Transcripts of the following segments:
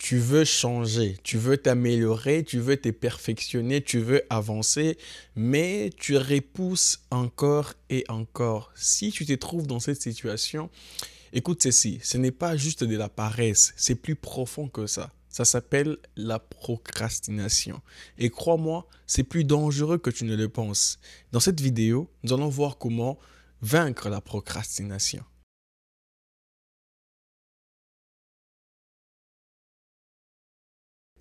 Tu veux changer, tu veux t'améliorer, tu veux te perfectionner, tu veux avancer, mais tu repousses encore et encore. Si tu te trouves dans cette situation, écoute ceci, ce n'est pas juste de la paresse, c'est plus profond que ça. Ça s'appelle la procrastination. Et crois-moi, c'est plus dangereux que tu ne le penses. Dans cette vidéo, nous allons voir comment vaincre la procrastination.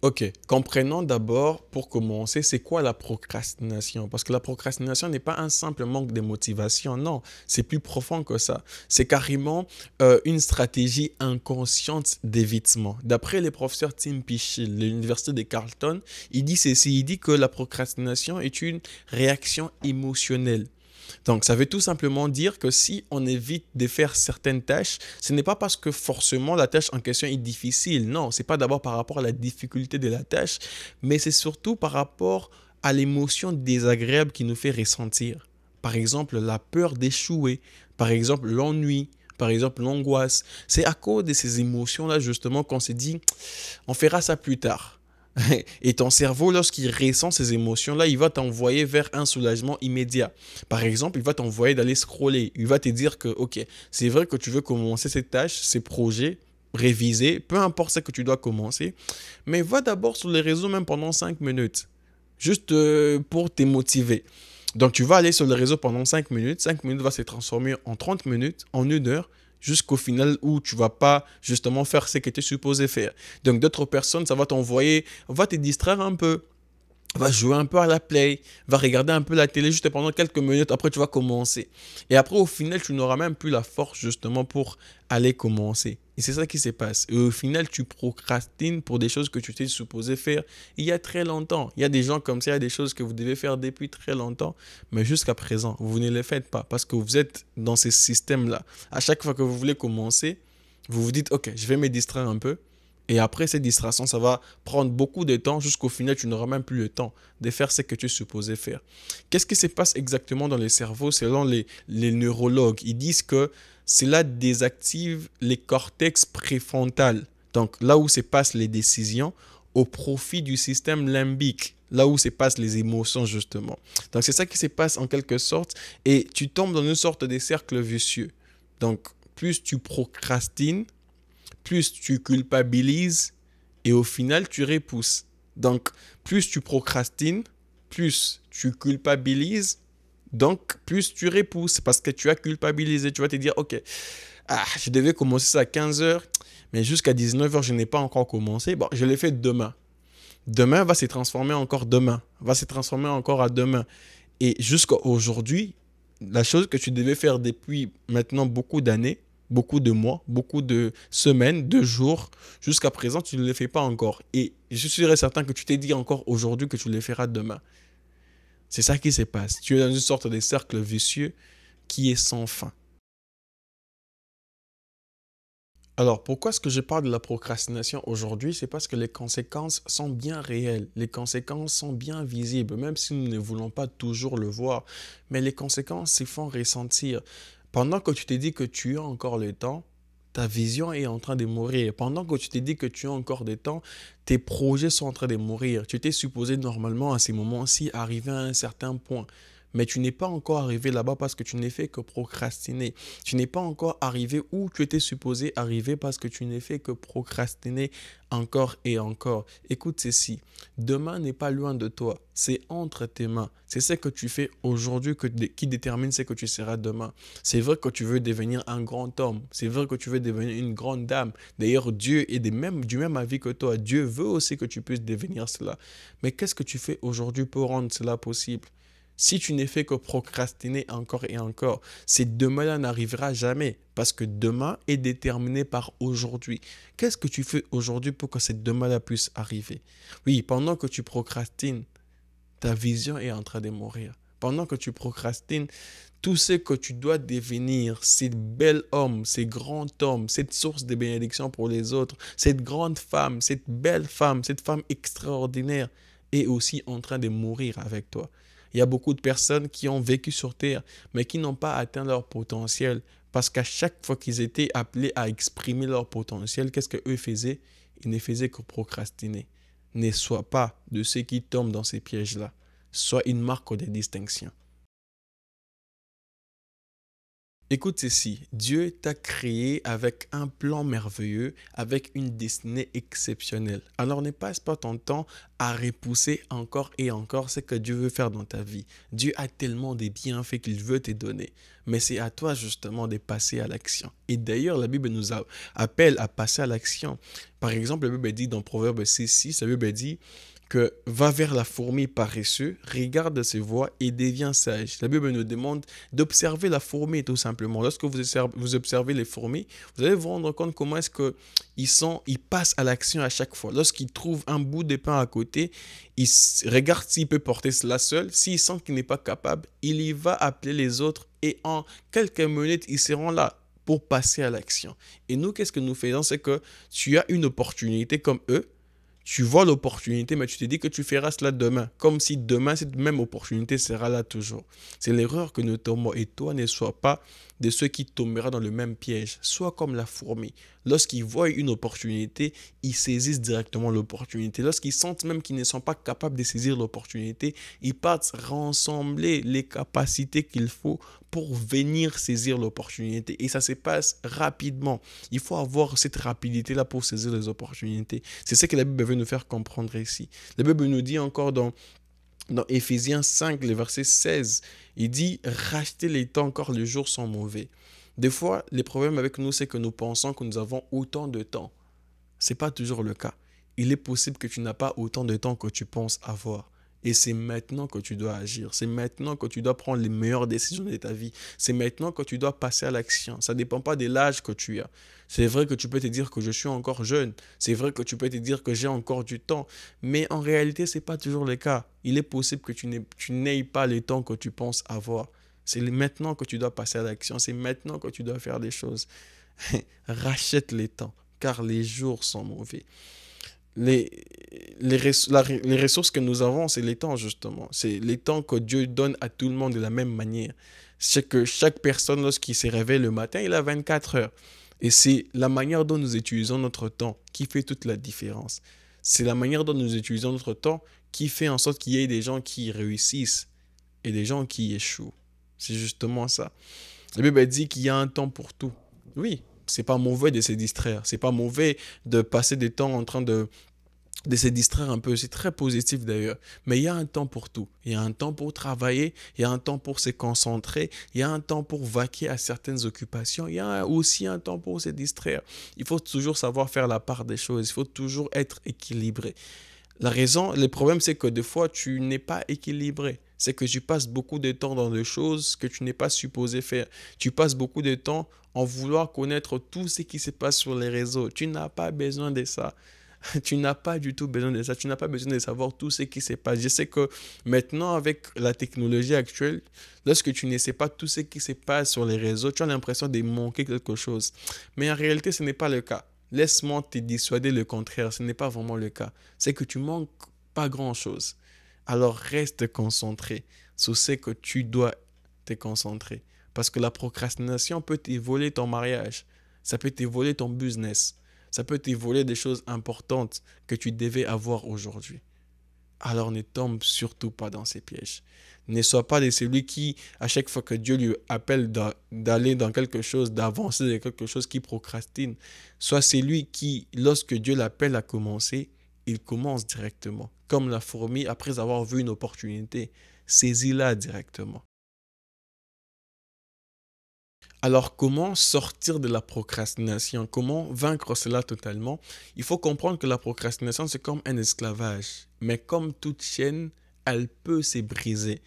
Ok, comprenons d'abord, pour commencer, c'est quoi la procrastination? Parce que la procrastination n'est pas un simple manque de motivation, non, c'est plus profond que ça. C'est carrément une stratégie inconsciente d'évitement. D'après le professeur Tim Pichil de l'université de Carleton, il dit ceci, il dit que la procrastination est une réaction émotionnelle. Donc, ça veut tout simplement dire que si on évite de faire certaines tâches, ce n'est pas parce que forcément la tâche en question est difficile. Non, c'est pas d'abord par rapport à la difficulté de la tâche, mais c'est surtout par rapport à l'émotion désagréable qui nous fait ressentir. Par exemple, la peur d'échouer, par exemple, l'ennui, par exemple, l'angoisse. C'est à cause de ces émotions-là, justement, qu'on se dit, on fera ça plus tard. Et ton cerveau, lorsqu'il ressent ces émotions-là, il va t'envoyer vers un soulagement immédiat. Par exemple, il va t'envoyer d'aller scroller. Il va te dire que, ok, c'est vrai que tu veux commencer cette tâche, ces projets, réviser, peu importe ce que tu dois commencer, mais va d'abord sur les réseaux même pendant 5 minutes, juste pour te motiver. Donc, tu vas aller sur le réseau pendant 5 minutes. 5 minutes va se transformer en 30 minutes, en 1 heure, jusqu'au final où tu vas pas justement faire ce que tu es supposé faire. Donc, d'autres personnes, ça va t'envoyer, va te distraire un peu, va jouer un peu à la play, va regarder un peu la télé juste pendant quelques minutes, après tu vas commencer. Et après, au final, tu n'auras même plus la force justement pour aller commencer. Et c'est ça qui se passe. Et au final, tu procrastines pour des choses que tu t'es supposé faire il y a très longtemps. Il y a des gens comme ça, il y a des choses que vous devez faire depuis très longtemps, mais jusqu'à présent, vous ne les faites pas parce que vous êtes dans ces systèmes-là. À chaque fois que vous voulez commencer, vous vous dites, ok, je vais me distraire un peu. Et après cette distraction, ça va prendre beaucoup de temps jusqu'au final, tu n'auras même plus le temps de faire ce que tu es supposé faire. Qu'est-ce qui se passe exactement dans le cerveau selon les neurologues? Ils disent que cela désactive les cortex préfrontales, donc là où se passent les décisions, au profit du système limbique, là où se passent les émotions justement. Donc c'est ça qui se passe en quelque sorte et tu tombes dans une sorte de cercle vicieux. Donc plus tu procrastines, plus tu culpabilises et au final, tu repousses. Donc, plus tu procrastines, plus tu culpabilises, donc plus tu repousses parce que tu as culpabilisé. Tu vas te dire, ok, je devais commencer ça à 15 heures, mais jusqu'à 19 heures, je n'ai pas encore commencé. Bon, je l'ai fait demain. Demain va se transformer encore demain, va se transformer encore à demain. Et jusqu'à aujourd'hui, la chose que tu devais faire depuis maintenant beaucoup d'années, beaucoup de mois, beaucoup de semaines, de jours, jusqu'à présent, tu ne le fais pas encore. Et je suis certain que tu t'es dit encore aujourd'hui que tu le feras demain. C'est ça qui se passe. Tu es dans une sorte de cercle vicieux qui est sans fin. Alors, pourquoi est-ce que je parle de la procrastination aujourd'hui? C'est parce que les conséquences sont bien réelles. Les conséquences sont bien visibles, même si nous ne voulons pas toujours le voir. Mais les conséquences s'y font ressentir. Pendant que tu te dis que tu as encore le temps, ta vision est en train de mourir. Pendant que tu te dis que tu as encore du temps, tes projets sont en train de mourir. Tu étais supposé normalement à ces moments-ci arriver à un certain point. Mais tu n'es pas encore arrivé là-bas parce que tu n'es fait que procrastiner. Tu n'es pas encore arrivé où tu étais supposé arriver parce que tu n'es fait que procrastiner encore et encore. Écoute ceci, demain n'est pas loin de toi, c'est entre tes mains. C'est ce que tu fais aujourd'hui qui détermine ce que tu seras demain. C'est vrai que tu veux devenir un grand homme, c'est vrai que tu veux devenir une grande dame. D'ailleurs, Dieu est du même avis que toi. Dieu veut aussi que tu puisses devenir cela. Mais qu'est-ce que tu fais aujourd'hui pour rendre cela possible? Si tu n'es fait que procrastiner encore et encore, c'est demain-là n'arrivera jamais parce que demain est déterminé par aujourd'hui. Qu'est-ce que tu fais aujourd'hui pour que cette demain-là puisse arriver? Oui, pendant que tu procrastines, ta vision est en train de mourir. Pendant que tu procrastines, tout ce que tu dois devenir, ce bel homme, ce grand homme, cette source de bénédiction pour les autres, cette grande femme, cette femme extraordinaire, est aussi en train de mourir avec toi. Il y a beaucoup de personnes qui ont vécu sur Terre, mais qui n'ont pas atteint leur potentiel. Parce qu'à chaque fois qu'ils étaient appelés à exprimer leur potentiel, qu'est-ce qu'eux faisaient? il ne faisait que procrastiner. Ne sois pas de ceux qui tombent dans ces pièges-là. Sois une marque de distinction. Écoute ceci, Dieu t'a créé avec un plan merveilleux, avec une destinée exceptionnelle. Alors ne passe pas ton temps à repousser encore et encore ce que Dieu veut faire dans ta vie. Dieu a tellement de bienfaits qu'il veut te donner. Mais c'est à toi justement de passer à l'action. Et d'ailleurs, la Bible nous appelle à passer à l'action. Par exemple, la Bible dit dans Proverbe 6, la Bible dit que va vers la fourmi paresseux, regarde ses voies et devient sage. La Bible nous demande d'observer la fourmi tout simplement. Lorsque vous observez les fourmis, vous allez vous rendre compte comment est-ce qu'ils passent à l'action à chaque fois. Lorsqu'ils trouvent un bout de pain à côté, ils regardent s'il peut porter cela seul. S'ils sentent qu'il n'est pas capable, il y va appeler les autres et en quelques minutes, ils seront là pour passer à l'action. Et nous, qu'est-ce que nous faisons? C'est que tu as une opportunité comme eux. Tu vois l'opportunité, mais tu te dis que tu feras cela demain. Comme si demain, cette même opportunité sera là toujours. C'est l'erreur que nous tombons. Et toi, ne sois pas de ceux qui tomberont dans le même piège. Sois comme la fourmi. Lorsqu'ils voient une opportunité, ils saisissent directement l'opportunité. Lorsqu'ils sentent même qu'ils ne sont pas capables de saisir l'opportunité, ils partent rassembler les capacités qu'il faut pour venir saisir l'opportunité. Et ça se passe rapidement. Il faut avoir cette rapidité-là pour saisir les opportunités. C'est ce que la Bible veut nous faire comprendre ici. La Bible nous dit encore dans Éphésiens 5, le verset 16, il dit « Rachetez les temps, car les jours sont mauvais ». Des fois, les problèmes avec nous, c'est que nous pensons que nous avons autant de temps. Ce n'est pas toujours le cas. Il est possible que tu n'as pas autant de temps que tu penses avoir. Et c'est maintenant que tu dois agir. C'est maintenant que tu dois prendre les meilleures décisions de ta vie. C'est maintenant que tu dois passer à l'action. Ça ne dépend pas de l'âge que tu as. C'est vrai que tu peux te dire que je suis encore jeune. C'est vrai que tu peux te dire que j'ai encore du temps. Mais en réalité, ce n'est pas toujours le cas. Il est possible que tu n'aies pas le temps que tu penses avoir. C'est maintenant que tu dois passer à l'action. C'est maintenant que tu dois faire des choses. Rachète les temps, car les jours sont mauvais. Les ressources que nous avons, c'est les temps, justement. C'est les temps que Dieu donne à tout le monde de la même manière. C'est que chaque personne, lorsqu'il se réveille le matin, il a 24 heures. Et c'est la manière dont nous utilisons notre temps qui fait toute la différence. C'est la manière dont nous utilisons notre temps qui fait en sorte qu'il y ait des gens qui réussissent et des gens qui échouent. C'est justement ça. La Bible dit qu'il y a un temps pour tout. Oui, c'est pas mauvais de se distraire. C'est pas mauvais de passer des temps en train de se distraire un peu. C'est très positif d'ailleurs. Mais il y a un temps pour tout. Il y a un temps pour travailler. Il y a un temps pour se concentrer. Il y a un temps pour vaquer à certaines occupations. Il y a aussi un temps pour se distraire. Il faut toujours savoir faire la part des choses. Il faut toujours être équilibré. Le problème, c'est que des fois, tu n'es pas équilibré. C'est que tu passes beaucoup de temps dans des choses que tu n'es pas supposé faire. Tu passes beaucoup de temps en vouloir connaître tout ce qui se passe sur les réseaux. Tu n'as pas besoin de ça. Tu n'as pas du tout besoin de ça. Tu n'as pas besoin de savoir tout ce qui se passe. Je sais que maintenant, avec la technologie actuelle, lorsque tu ne sais pas tout ce qui se passe sur les réseaux, tu as l'impression de manquer quelque chose. Mais en réalité, ce n'est pas le cas. Laisse-moi te dissuader le contraire. Ce n'est pas vraiment le cas. C'est que tu manques pas grand-chose. Alors reste concentré sur ce que tu dois te concentrer. Parce que la procrastination peut te voler ton mariage. Ça peut te voler ton business. Ça peut te voler des choses importantes que tu devais avoir aujourd'hui. Alors ne tombe surtout pas dans ces pièges. Ne sois pas de celui qui, à chaque fois que Dieu lui appelle d'aller dans quelque chose, d'avancer dans quelque chose, qui procrastine. Sois celui qui, lorsque Dieu l'appelle à commencer, il commence directement. Comme la fourmi, après avoir vu une opportunité, saisis-la directement. Alors, comment sortir de la procrastination? Comment vaincre cela totalement? Il faut comprendre que la procrastination, c'est comme un esclavage. Mais comme toute chaîne, elle peut se briser.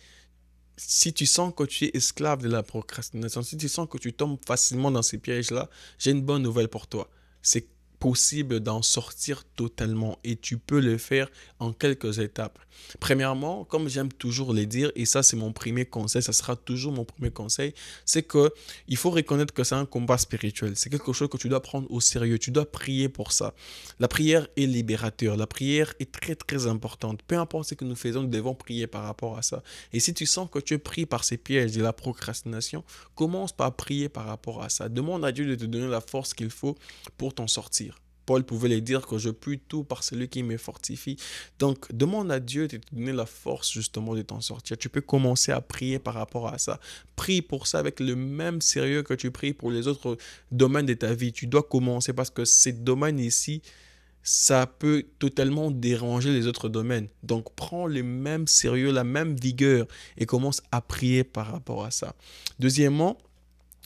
Si tu sens que tu es esclave de la procrastination, si tu sens que tu tombes facilement dans ces pièges-là, j'ai une bonne nouvelle pour toi. C'est possible d'en sortir totalement et tu peux le faire en quelques étapes. Premièrement, comme j'aime toujours le dire, et ça c'est mon premier conseil, ça sera toujours mon premier conseil, c'est que il faut reconnaître que c'est un combat spirituel. C'est quelque chose que tu dois prendre au sérieux. Tu dois prier pour ça. La prière est libérateur. La prière est très très importante. Peu importe ce que nous faisons, nous devons prier par rapport à ça. Et si tu sens que tu es pris par ces pièges de la procrastination, commence par prier par rapport à ça. Demande à Dieu de te donner la force qu'il faut pour t'en sortir. Paul pouvait le dire que je puis tout par celui qui me fortifie. Donc, demande à Dieu de te donner la force justement de t'en sortir. Tu peux commencer à prier par rapport à ça. Prie pour ça avec le même sérieux que tu pries pour les autres domaines de ta vie. Tu dois commencer parce que ces domaines ici, ça peut totalement déranger les autres domaines. Donc, prends le même sérieux, la même vigueur et commence à prier par rapport à ça. Deuxièmement,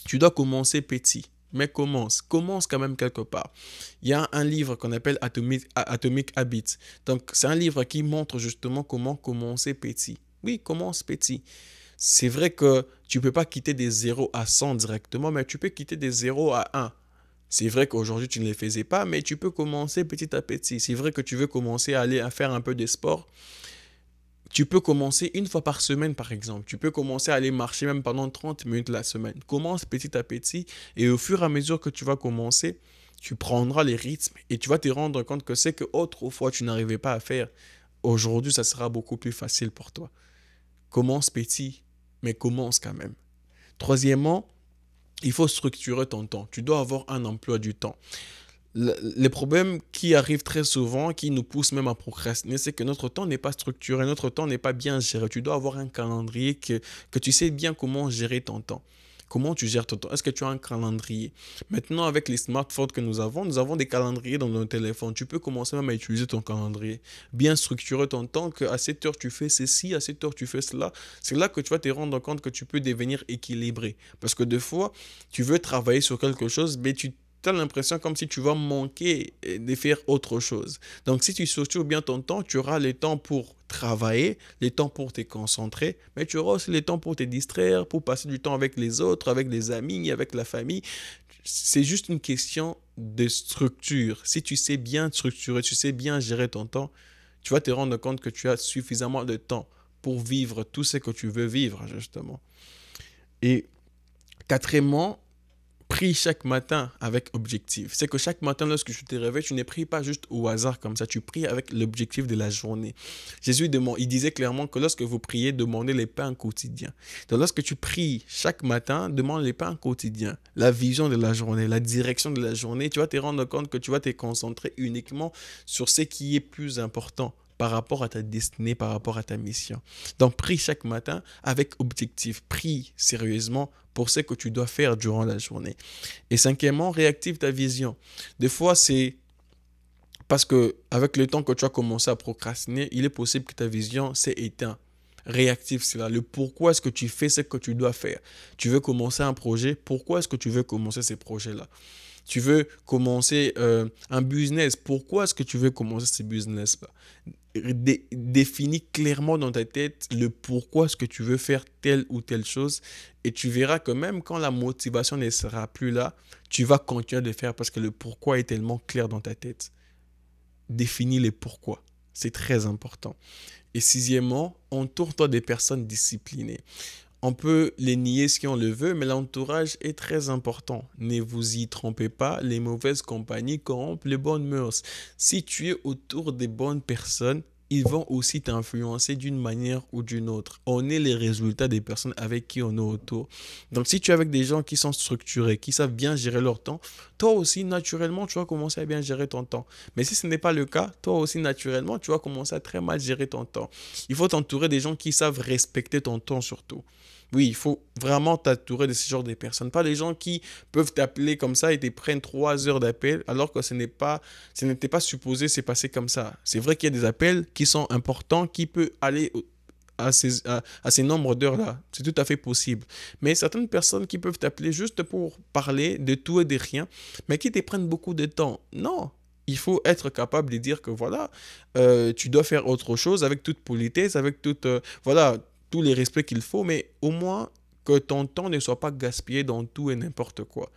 tu dois commencer petit. Mais commence quand même quelque part. Il y a un livre qu'on appelle Atomic Habits. Donc, c'est un livre qui montre justement comment commencer petit. Oui, commence petit. C'est vrai que tu ne peux pas quitter des 0 à 100 directement, mais tu peux quitter des 0 à 1. C'est vrai qu'aujourd'hui, tu ne les faisais pas, mais tu peux commencer petit à petit. C'est vrai que tu veux commencer à aller à faire un peu de sport. Tu peux commencer une fois par semaine, par exemple. Tu peux commencer à aller marcher même pendant 30 minutes la semaine. Commence petit à petit et au fur et à mesure que tu vas commencer, tu prendras les rythmes et tu vas te rendre compte que c'est que autrefois tu n'arrivais pas à faire. Aujourd'hui, ça sera beaucoup plus facile pour toi. Commence petit, mais commence quand même. Troisièmement, il faut structurer ton temps. Tu dois avoir un emploi du temps. Les problèmes qui arrivent très souvent, qui nous poussent même à procrastiner, c'est que notre temps n'est pas structuré, notre temps n'est pas bien géré. Tu dois avoir un calendrier que tu sais bien comment gérer ton temps. Comment tu gères ton temps? Est-ce que tu as un calendrier? Maintenant, avec les smartphones que nous avons des calendriers dans nos téléphones. Tu peux commencer même à utiliser ton calendrier. Bien structurer ton temps, qu'à cette heure tu fais ceci, à cette heure tu fais cela. C'est là que tu vas te rendre compte que tu peux devenir équilibré. Parce que des fois, tu veux travailler sur quelque chose, mais tu as l'impression comme si tu vas manquer de faire autre chose. Donc, si tu structures bien ton temps, tu auras le temps pour travailler, le temps pour te concentrer, mais tu auras aussi le temps pour te distraire, pour passer du temps avec les autres, avec les amis, avec la famille. C'est juste une question de structure. Si tu sais bien structurer, tu sais bien gérer ton temps, tu vas te rendre compte que tu as suffisamment de temps pour vivre tout ce que tu veux vivre, justement. Et quatrièmement, prie chaque matin avec objectif. C'est que chaque matin, lorsque tu te réveilles, tu ne pries pas juste au hasard comme ça, tu pries avec l'objectif de la journée. Jésus il disait clairement que lorsque vous priez, demandez les pains quotidiens. Donc lorsque tu pries chaque matin, demande les pains quotidiens, la vision de la journée, la direction de la journée, tu vas te rendre compte que tu vas te concentrer uniquement sur ce qui est plus important par rapport à ta destinée, par rapport à ta mission. Donc, prie chaque matin avec objectif. Prie sérieusement pour ce que tu dois faire durant la journée. Et cinquièmement, réactive ta vision. Des fois, c'est parce que avec le temps que tu as commencé à procrastiner, il est possible que ta vision s'est éteinte. Réactive cela. Le pourquoi est-ce que tu fais ce que tu dois faire. Tu veux commencer un projet. Pourquoi est-ce que tu veux commencer ces projets-là? Tu veux commencer un business. Pourquoi est-ce que tu veux commencer ce business-là? Définis clairement dans ta tête le pourquoi est-ce que tu veux faire telle ou telle chose et tu verras que même quand la motivation ne sera plus là, tu vas continuer de faire parce que le pourquoi est tellement clair dans ta tête. Définis les pourquoi. C'est très important. Et sixièmement, entoure-toi des personnes disciplinées. On peut les nier si on le veut, mais l'entourage est très important. Ne vous y trompez pas, les mauvaises compagnies corrompent les bonnes mœurs. Si tu es autour des bonnes personnes, ils vont aussi t'influencer d'une manière ou d'une autre. On est les résultats des personnes avec qui on est autour. Donc si tu es avec des gens qui sont structurés, qui savent bien gérer leur temps, toi aussi naturellement tu vas commencer à bien gérer ton temps. Mais si ce n'est pas le cas, toi aussi naturellement tu vas commencer à très mal gérer ton temps. Il faut t'entourer des gens qui savent respecter ton temps surtout. Oui, il faut vraiment t'entourer de ce genre de personnes. Pas des gens qui peuvent t'appeler comme ça et te prennent 3 heures d'appel alors que ce n'était pas supposé se passer comme ça. C'est vrai qu'il y a des appels qui sont importants, qui peuvent aller à ces nombres d'heures-là. C'est tout à fait possible. Mais certaines personnes qui peuvent t'appeler juste pour parler de tout et de rien, mais qui te prennent beaucoup de temps. Non, il faut être capable de dire que voilà, tu dois faire autre chose avec toute politesse, avec toute, voilà, tous les respects qu'il faut, mais au moins que ton temps ne soit pas gaspillé dans tout et n'importe quoi.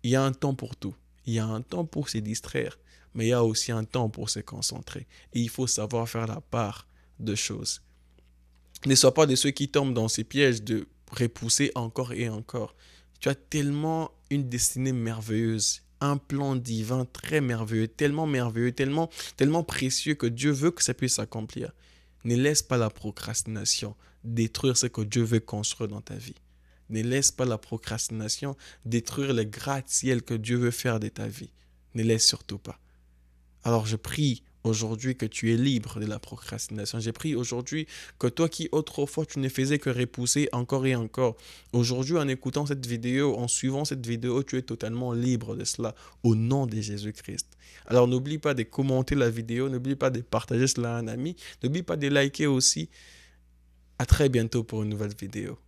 Il y a un temps pour tout. Il y a un temps pour se distraire, mais il y a aussi un temps pour se concentrer. Et il faut savoir faire la part de choses. Ne sois pas de ceux qui tombent dans ces pièges de repousser encore et encore. Tu as tellement une destinée merveilleuse, un plan divin très merveilleux, tellement précieux que Dieu veut que ça puisse s'accomplir. Ne laisse pas la procrastination détruire ce que Dieu veut construire dans ta vie. Ne laisse pas la procrastination détruire le gratte-ciel que Dieu veut faire de ta vie. Ne laisse surtout pas. Alors je prie aujourd'hui que tu es libre de la procrastination. J'ai pris aujourd'hui que toi qui autrefois tu ne faisais que repousser encore et encore, aujourd'hui en écoutant cette vidéo, en suivant cette vidéo, tu es totalement libre de cela au nom de Jésus-Christ. Alors n'oublie pas de commenter la vidéo, n'oublie pas de partager cela à un ami, n'oublie pas de liker aussi. À très bientôt pour une nouvelle vidéo.